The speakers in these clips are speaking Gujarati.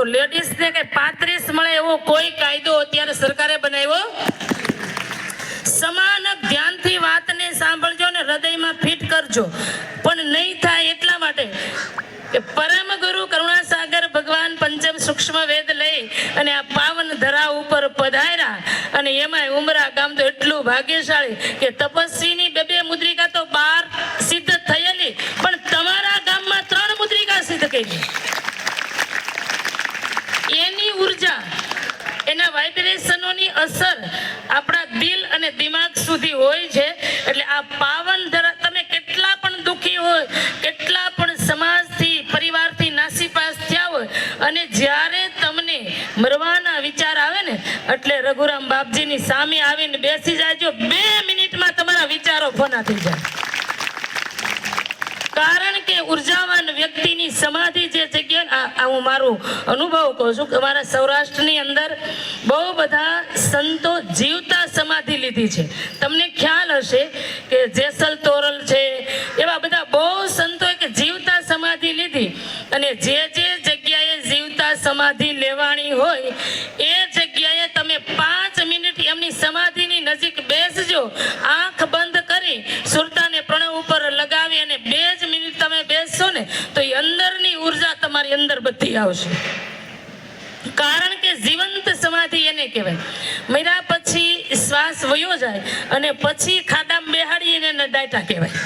તો લેડીઝને કઈ 35 મળે એવો કોઈ કાયદો અત્યારે સરકારે બનાવ્યો. સમાન ધ્યાનથી વાતને સાંભળજો ને હૃદયમાં ફિટ કરજો. પણ નહીં થાય એટલા માટે કે પરમ ગુરુ કરુણાસાગર ભગવાન પંચમ સૂક્ષ્મ વેદ લઈ અને આ પાવન ધરા ઉપર પધાર્યા. અને એમાં ઉમરા ગામ તો એટલું ભાગ્યશાળી કે તપસ્વીની 2 મુદ્રિકા તો 12 સિદ્ધ થયેલી, પણ તમારા ગામમાં 3 મુદ્રિકા સિદ્ધ કરી. એની ઉર્જા, એના વાઇબ્રેશનોની અસર આપણા દિલ અને દિમાગ સુધી હોય છે. એટલે આ પાવન ધરા, તમે કેટલા પણ દુઃખી હોય, કેટલા પણ સમાજથી પરિવારથી નાસીપાસ થયા હોય, અને જ્યારે તમને મરવાના વિચાર આવે ને એટલે રઘુરામ બાપજીની સામે આવીને બેસી જાજો. 2 મિનિટમાં તમારા વિચારો ફોના થઈ જાય. કારણ કે ઉર્જાવાન વ્યક્તિની સમાધિ જે જગ્યા, હું મારું અનુભવ કહું છું કે અમારા સૌરાષ્ટ્રની અંદર બહુ બધા સંતો જીવતા સમાધિ લીધી છે. તમને ખ્યાલ હશે કે જેસલ તોરલ છે, એવા બધા બહુ સંતોએ કે જીવતા સમાધિ લીધી. અને જે જગ્યાએ જીવતા સમાધિ લેવાની હોય એ જગ્યાએ તમે 5 મિનિટ એમની સમાધિની નજીક બેસજો, આંખ બંધ કરી સુરતાને પ્રણવ ઉપર લગાવી અને 2 જ મિનિટ તમે બેસશો ને તો એ અંદરની ઉર્જા તમારી અંદર બધી આવશે. કારણ કે જીવંત સમાધિ એને કહેવાય. મર્યા પછી શ્વાસ વયો જાય અને પછી ખાડામાં બેહાડી એને ડાયટા કહેવાય,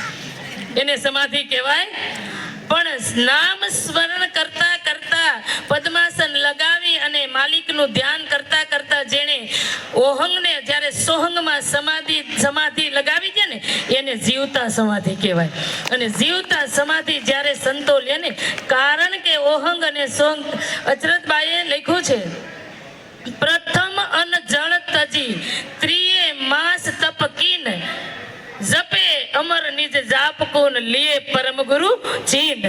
એને સમાધિ કહેવાય. પણ નામ સ્મરણ કરતા કરતા પદ્માસન લગાવી અને માલિકનું ધ્યાન કરતા કરતા જેણે ઓહંગને જ્યારે સોહંગમાં સમાધિ લગાવી છે ને એને જીવતા સમાધિ કહેવાય. અને જીવતા સમાધિ જ્યારે સંતો લે ને, કારણ કે ઓહંગ અને સોહંગ, અચરતબાઈએ લખ્યું છે, પ્રથમ અન જળ તજી ત્રિયે માસ તપ કીન, જપે અમર નિજ જાપ કોન લીએ પરમ ગુરુ ચીન.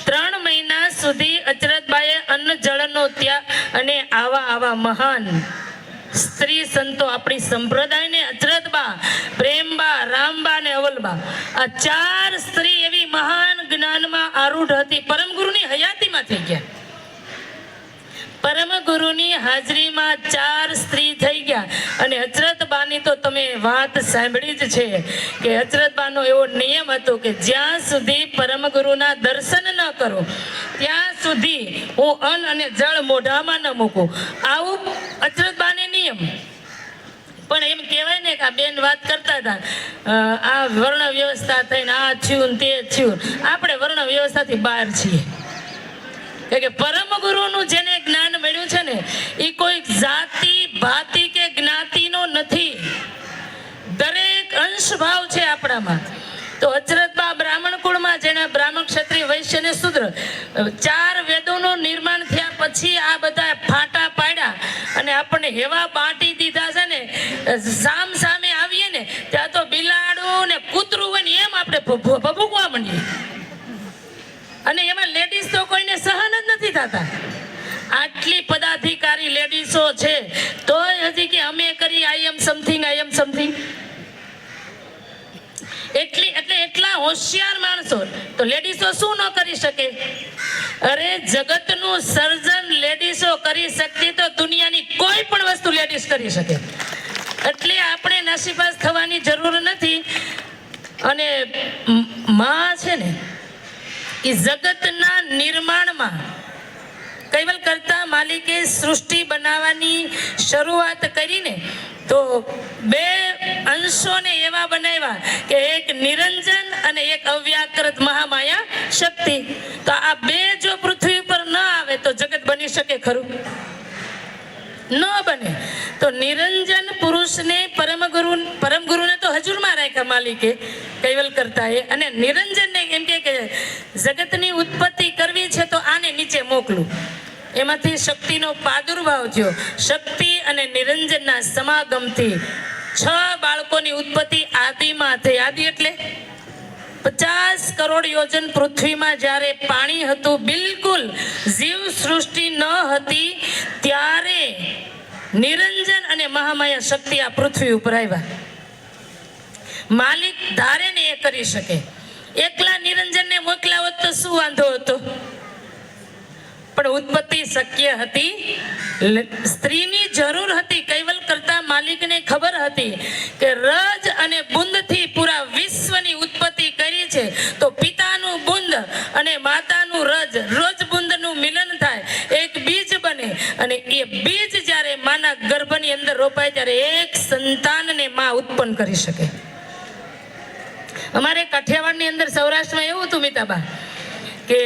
3 મહિના સુધી અચરતબાઈએ અન્ન જળનો ત્યાગ, અને આવા મહાન સ્ત્રી સંતો આપણી સંપ્રદાયને, અચરતબા, પ્રેમબા, રામબા ને અવલબા, આ 4 સ્ત્રી એવી મહાન જ્ઞાનમાં આરૂઢ હતી. પરમ ગુરુની હયાતીમાં થઈ ગયા. પરમ ગુરુની હાજરીમાં 4 સ્ત્રી થઈ ગયા. અને અચરતબાની તો તમે વાત સાંભળી જ છે કે અચરતબાનો એવો નિયમ હતો કે જ્યાં સુધી પરમ ગુરુના દર્શન ન કરો ત્યાં સુધી હું અન્ન અને જળ મોઢામાં ન મૂકું. આવું અચરતબાને નિયમ. પણ એમ કહેવાય ને કે આ બેન વાત કરતા હતા, આ વર્ણ વ્યવસ્થા થઈને આ થયું તે થયું. આપણે વર્ણ વ્યવસ્થાથી બહાર છીએ. કે પરમ ગુરુનું જેને જ્ઞાન મળ્યું છે ને એ કોઈ જાતિ ભાતિ કે જ્ઞાતિનો નથી, દરેક અંશ ભાવ છે આપણામાં. તો અચરતબા બ્રાહ્મણ કુળમાં, જેના બ્રાહ્મણ, ક્ષત્રિય, વૈશ્ય અને શૂદ્ર 4 વેદોનું નિર્માણ થયા પછી આ બધા ફાટા પાડ્યા અને આપણને એવા બાંટી દીધા છે ને, સામે આવીએ ને ત્યાં તો બિલાડું ને કૂતરું હોય ને એમ આપણે ભભૂકવા માંડીએ. અને એમાં લેડીઝ તો કોઈને સહન જ નથી થતા. આટલી પદાધિકારી લેડીઝો છે તો હજી કે અમે કરી આઈ એમ સમથિંગ. એટલા હોશિયાર માણસો. તો લેડીઝો શું ન કરી શકે? અરે જગતનું સર્જન લેડીઝો કરી શકતી તો દુનિયાની કોઈ પણ વસ્તુ લેડીઝ કરી શકે. એટલે આપણે નાસીપાસ થવાની જરૂર નથી. અને માં છે ને એ જગતના નિર્માણમાં કૈવલ કરતા માલિકે સૃષ્ટિ બનાવવાની શરૂઆત કરીને તો 2 અંશોને એવા બનાવ્યા કે એક નિરંજન અને એક અવ્યાકૃત મહામાયા શક્તિ. તો આ 2 જો પૃથ્વી પર ન આવે તો જગત બની શકે ખરું? ન બને. તો નિરંજન પુરુષને પરમ ગુરુને તો હજુરમાં રાખ્યા માલિકે, કૈવલ કરતાએ. અને નિરંજનને એમ કે જગતની ઉત્પત્તિ કરવી છે તો આને નીચે મોકલું. એમાંથી શક્તિનો પ્રાદુર્ભાવ થયો. શક્તિ અને નિરંજનના સમાગમથી 6 બાળકોની ઉત્પત્તિ આદિમાં થઈ. આદિ એટલે 50 કરોડ યોજન પૃથ્વીમાં જ્યારે પાણી હતું, બિલકુલ જીવ સૃષ્ટિ ન હતી, ત્યારે નિરંજન અને મહામાયા શક્તિ આ પૃથ્વી ઉપર આવ્યા. માલિક ધારે ને એ કરી શકે. એકલા નિરંજનને મોકલા હોત તો શું વાંધો હતો? પણ ઉત્પત્તિ શક્ય હતી. સ્ત્રીની જરૂર હતી. કૈવલ કરતા માલિકને ખબર હતી કે રજ અને બુંદથી પૂરા વિશ્વની ઉત્પત્તિ કરી છે, તો પિતાનું બુંદ અને માતાનું રજ, રોજ બુંદનું મિલન થાય, એક બીજ બને, અને એ બીજ જ્યારે માના ગર્ભની અંદર રોપાય ત્યારે એક સંતાનને માં ઉત્પન્ન કરી શકે. અમારે કાઠિયાવાડની અંદર સૌરાષ્ટ્રમાં એવું હતું મીતાબા કે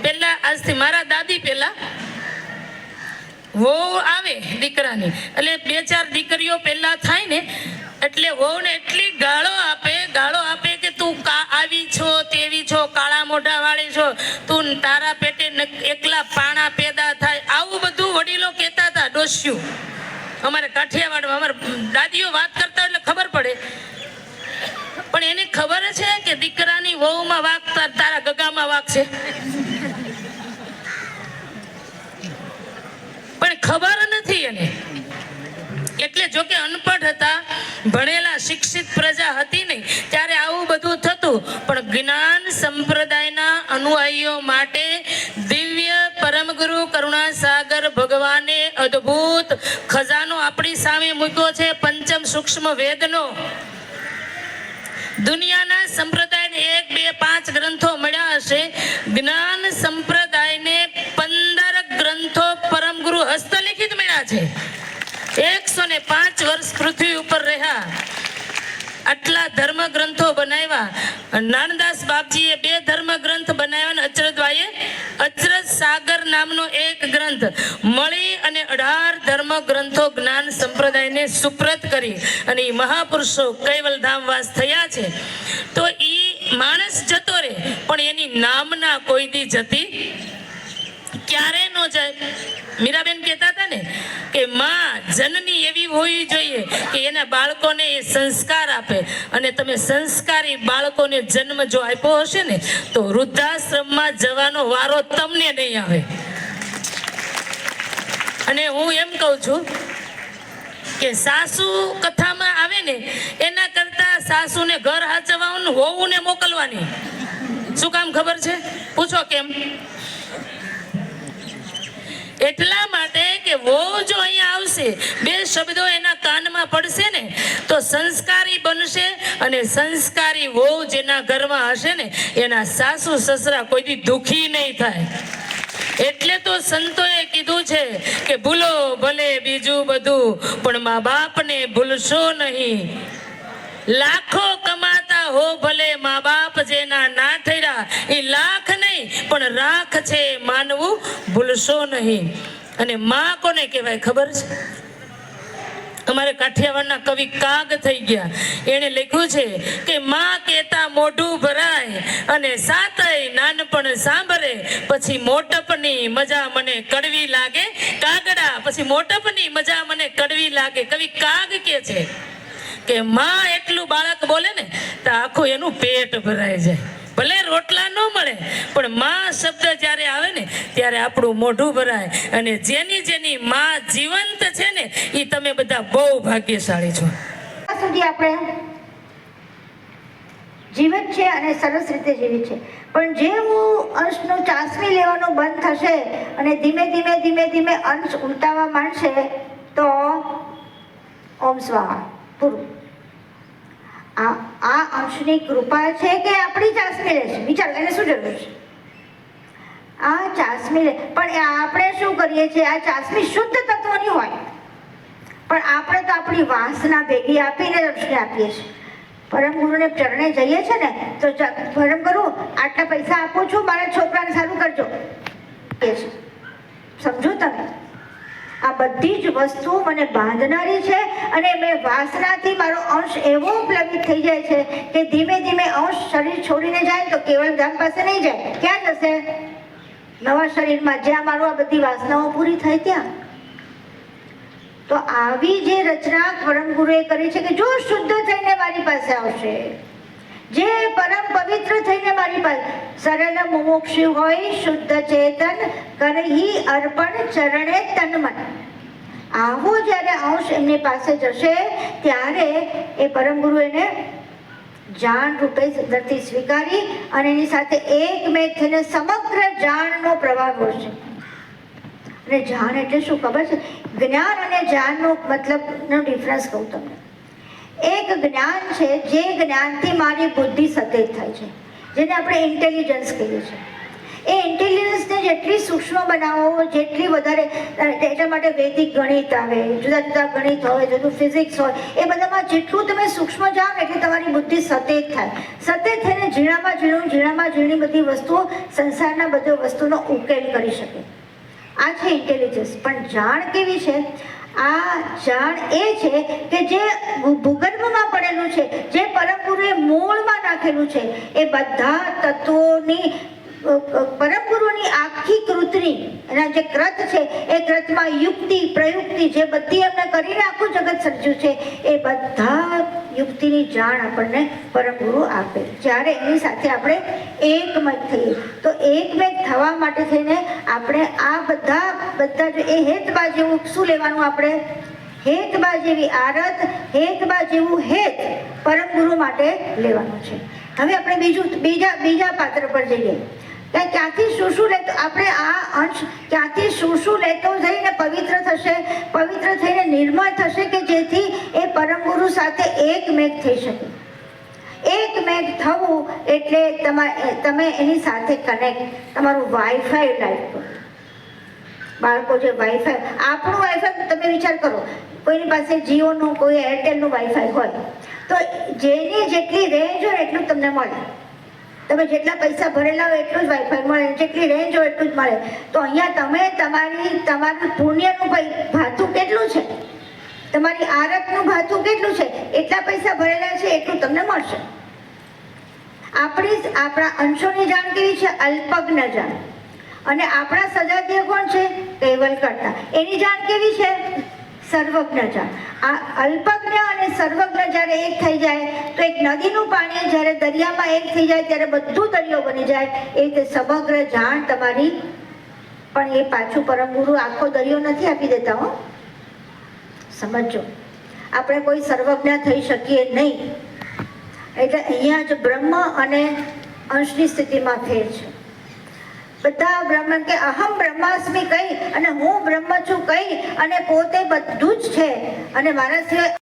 પેલા આજથી મારા દાદી પેલા વહુ આવે દીકરાની, એટલે 2-4 દીકરીઓ પેલા થાય ને એટલે વહુને એટલી ગાળો આપે કે તું આવી છો, તેવી છો, કાળા મોઢા વાળી છો, તું તારા પેટે એકલા પાણા પેદા થાય, આવું બધું વડીલો કહેતા હતા. ડોસ્યું અમારે કાઠિયાવાડમાં અમારા દાદીઓ વાત કરતા એટલે ખબર પડે. પણ એને ખબર છે કે દીકરાની વહુમાં વાક તારા ગગામાં વાક છે, પણ ખબર નથી એને. એટલે જો કે અનપઢ હતા, ભણેલા શિક્ષિત પ્રજા હતી નહીં, ત્યારે આવું બધું થતું. પણ જ્ઞાન સંપ્રદાયના અનુયાયીઓ માટે દિવ્ય પરમગુરુ કરુણાસાગર ભગવાને અદ્ભુત ખજાનો આપણી સામે મૂક્યો છે, પંચમ સૂક્ષ્મ વેદનો. દુનિયાના સંપ્રદાયને 1, 2, 5 ગ્રંથો મળ્યા હશે. જ્ઞાન સંપ્રદાયને 15 ગ્રંથો પરમગુરુ હસ્તલિખિત મળ્યા છે. 105 વર્ષ પૃથ્વી ઉપર રહ્યા, આટલા ધર્મ ગ્રંથો બનાવ્યા. નાનદાસ બાપજીએ 2 ધર્મ ગ્રંથ બનાવ્યા અને અચરજભાઈએ અચરજ સાગર નામનો એક ગ્રંથ મળી અને 18 ધર્મ ગ્રંથો જ્ઞાન સંપ્રદાયને સુપ્રત કરી અને એ મહાપુરુષો કૈવલધામ વાસ થયા છે. તો એ માણસ જતો રહે પણ એની નામના કોઈ દી જતી ક્યારે ન જાય. મીરાબેન કહેતા હતા ને કે માં જનની એવી હોવી જોઈએ કે એના બાળકોને એ સંસ્કાર આપે, અને તમે સંસ્કારી બાળકોને જન્મ જો આપ્યો હશે ને તો વૃદ્ધાશ્રમમાં જવાનો વારો તમને નહીં આવે. અને હું એમ કહું છું કે સાસુ કથામાં આવે ને એના કરતા સાસુને ઘર હાચવવાનું વહુને મોકલવાની. શું કામ ખબર છે? પૂછો કેમ? એટલા માટે કે વહુ જો અહીંયા આવશે, 2 શબ્દો એના કાનમાં પડશે ને તો સંસ્કારી બનશે, અને સંસ્કારી વહુ જેના ઘરમાં હશે ને એના સાસુ સસરા કોઈ દી દુખી નહીં થાય. એટલે તો સંતોએ કીધું છે કે ભૂલો ભલે બીજું બધું પણ મા બાપને ભૂલશો નહીં. લાખો કમાતા હો ભલે મા બાપ જેના ના ઠર્યા, એ લાખ નહીં પણ રાખ છે માનવું ભૂલશો નહીં. અને માં કોને કહેવાય ખબર છે? અમારે કાઠિયાવાડના કવિ કાગ થઈ ગયા, એને લખ્યું છે કે માં કહેતા મોઢું ભરાય અને સાતય નાનપણ સાંભળે, પછી મોટપની મજા મને કડવી લાગે કાગડા, પછી મોટપની મજા મને કડવી લાગે. કવિ કાગ કે છે કે માં એટલું બાળક બોલે ને તો આખું એનું પેટ ભરાઈ જાય. ભલે રોટલા ન મળે પણ માં શબ્દ જ્યારે આવે ને ત્યારે આપણું મોઢું ભરાય. અને જેની જેની માં જીવંત છે ને એ તમે બધા બહુ ભાગ્યશાળી છો. સુધી આપણે જીવન છે અને સરસ રીતે જીવી છે, પણ જેવું અંશનું ચાસણી લેવાનું બંધ થશે અને ધીમે ધીમે ધીમે ધીમે અંશ ઉલટાવા માંડશે તો ઓમ સ્વાહા પૂરું. આ અંશની કૃપા છે કે આપણી ચાસણી લેશે? વિચાર, એને શું જરૂર છે? આ ચાસણી લે, પણ આપણે શું કરીએ છીએ? આ ચાસણી શુદ્ધ તત્વની હોય પણ આપણે તો આપણી વાસના ભેગી આપીને અંશને આપીએ છીએ. પરમ ગુરુને ચરણે જઈએ છે ને તો પરમ ગુરુ આટલા પૈસા આપું છું, મારા છોકરાને સારું કરજો. સમજો તમે, આ બધી જ વસ્તુ મને બાંધનારી છે અને મેં વાસનાથી મારો અંશ એવો પ્લવિત થઈ જાય છે કે ધીમે ધીમે અંશ શરીર છોડીને જાય તો કેવળ ધામ પાસે નહીં જાય. ક્યાં જશે? નવા શરીરમાં, જ્યાં મારું આ બધી વાસનાઓ પૂરી થાય ત્યાં. તો આવી જે રચના પરમ ગુરુએ કરી છે કે જો શુદ્ધ થઈને મારી પાસે આવશે, જે પરમ પવિત્ર થઈને મારી પાસે, સરળ મુમુક્ષુ હોય શુદ્ધ ચેતન કરહી અર્પણ ચરણે તન મન, આવો જ્યારે અંશ એમની પાસે જશે ત્યારે એ પરમ ગુરુ એને જાણ રૂપે અંદરથી સ્વીકારી અને એની સાથે એકમેક થઈને સમગ્ર જાણનો પ્રવાહ હોશે. અને જાણ એટલે શું ખબર છે? જ્ઞાન અને જાણનો મતલબનો ડિફરન્સ કહું તમને. એક જ્ઞાન છે જે જ્ઞાનથી મારી બુદ્ધિ સતેજ થાય છે, જેને આપણે ઇન્ટેલિજન્સ કહીએ છીએ. એ ઇન્ટેલિજન્સને જેટલી સૂક્ષ્મ બનાવો, જેટલી વધારે, એટલા માટે વૈદિક ગણિત આવે, જુદા જુદા ગણિત હોય, જુદું ફિઝિક્સ હોય, એ બધામાં જેટલું તમે સૂક્ષ્મ જાઓ ને એટલે તમારી બુદ્ધિ સતેજ થાય. સતેજ થઈને ઝીણામાં ઝીણી બધી વસ્તુઓ, સંસારના બધી વસ્તુનો ઉકેલ કરી શકે. આ છે ઇન્ટેલિજન્સ. પણ જાણ કેવી છે? આ જાણ એ છે કે જે ભૂગર્ભમાં પડેલું છે, જે પરમ ગુરુએ મૂળમાં નાખેલું છે, એ બધા તત્વોની, પરમ ગુરુની આખી કૃતિની, એના જે કૃત છે એ કૃતમાં યુક્તિ પ્રયુક્તિ જે બધી એમને કરીને આખું જગત સર્જ્યું છે, એ બધા યુક્તિની જાણ આપણને પરમ ગુરુ આપે. જ્યારે એની સાથે આપણે એકમત થઈએ, તો એકમત થવા માટે થઈને આપણે આ બધા જો એ હેતબા જેવું શું લેવાનું? આપણે હેતબા જેવી આરત, હેતબા જેવું હેત પરમ ગુરુ માટે લેવાનું છે. હવે આપણે બીજા પાત્ર પર જઈએ. ક્યાંથી શું લેતો, આપણે આ અંશ ક્યાંથી શું લેતો જઈને પવિત્ર થશે, પવિત્ર થઈને નિર્મળ થશે, કે જેથી એ પરમ ગુરુ સાથે એકમેક થઈ શકે. એકમેક થવું એટલે તમે એની સાથે કનેક્ટ, તમારું વાઈફાઈ લાઈફ કરો. બાળકો જે વાઈફાઈ, આપણું વાઈફાઈ તમે વિચાર કરો, કોઈની પાસે જીઓનું, કોઈ એરટેલનું વાઈફાઈ હોય, તો જેની જેટલી રેન્જ હોય એટલું તમને મળે. તમે જેટલા પૈસા ભરેલા હોય એટલું જ વાઈફાઈ મળે, જેટલી રેન્જ હોય એટલું જ મળે. તો અહીંયા તમારું પુણ્યનું ભાથું કેટલું છે, તમારી આરતનું ભાથું કેટલું છે, એટલા પૈસા ભરેલા છે એટલું તમને મળશે. આપણા અંશોની જાણ કેવી છે? અલ્પજ્ઞ જાણ. અને આપણા સજાતીય કોણ છે? કૈવલ કરતા. એની જાણ કેવી છે? સર્વજ્ઞ જાણ. આ અલ્પજ્ઞ અને સર્વજ્ઞ જ્યારે એક થઈ જાય, તો એક નદીનું પાણી જ્યારે દરિયામાં એક થઈ જાય ત્યારે બધું દરિયો બની જાય. એ રીતે સમગ્ર જાણ તમારી. પણ એ પાછું પરમ ગુરુ આખો દરિયો નથી આપી દેતા. હો, સમજો, આપણે કોઈ સર્વજ્ઞ થઈ શકીએ નહીં. એટલે અહીંયા જ બ્રહ્મ અને અંશની સ્થિતિમાં ફેર છે. બધા બ્રહ્મ કે અહમ બ્રહ્માસ્મિ કહી અને હું બ્રહ્મ છું કહી અને પોતે બધું જ છે અને મારા સિવાય